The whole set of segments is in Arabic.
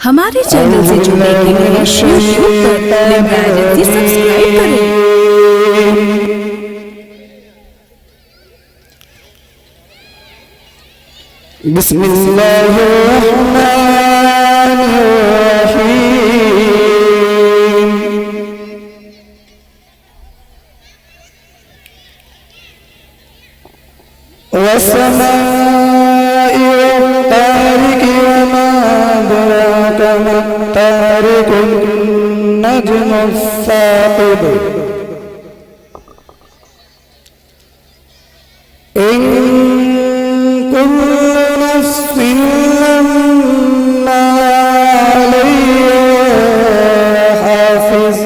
हमारे चैनल से जुड़ने के लिए यूट्यूब पर लिम्रा एजेंसी सब्सक्राइब करें। والسماء والطارق وما أدراك ما الطارق النجم الثاقب إن كل نفس لما عليها حافظ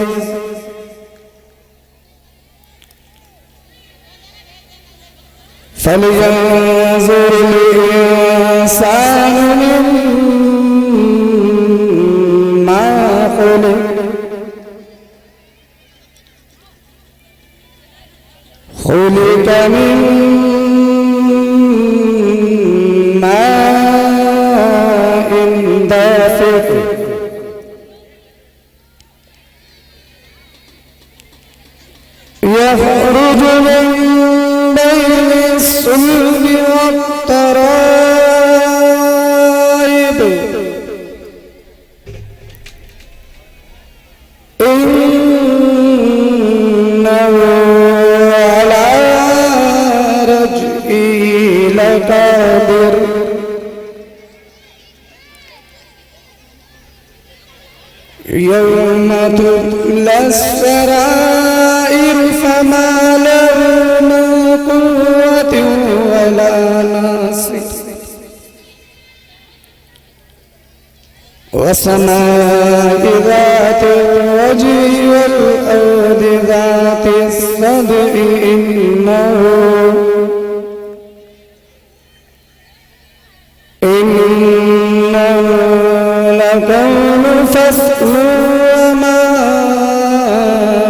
فلينظر الإنسان مما خلق خلق من ماء دافق يخرج من بين الصلب والترائب إنه على رجعه لقادر يوم تبلى السرائر فما له من قوة ولا ناصر وسماء ذات الرجع والأرض ذات الصدع إنه لقول فصل وما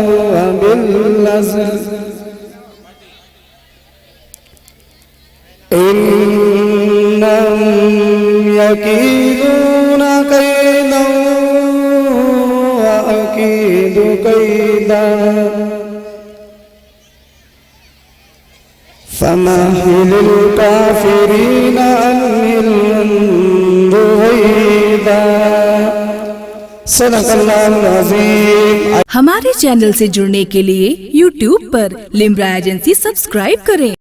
هو باللزم إنهم يكيدون كيدا وأكيد كيدا فمهل الكافرين أمهلهم رويدا صدق الله العظيم। हमारे चैनल से जुड़ने के लिए यूट्यूब पर लिम्रा एजेंसी सब्सक्राइब करें।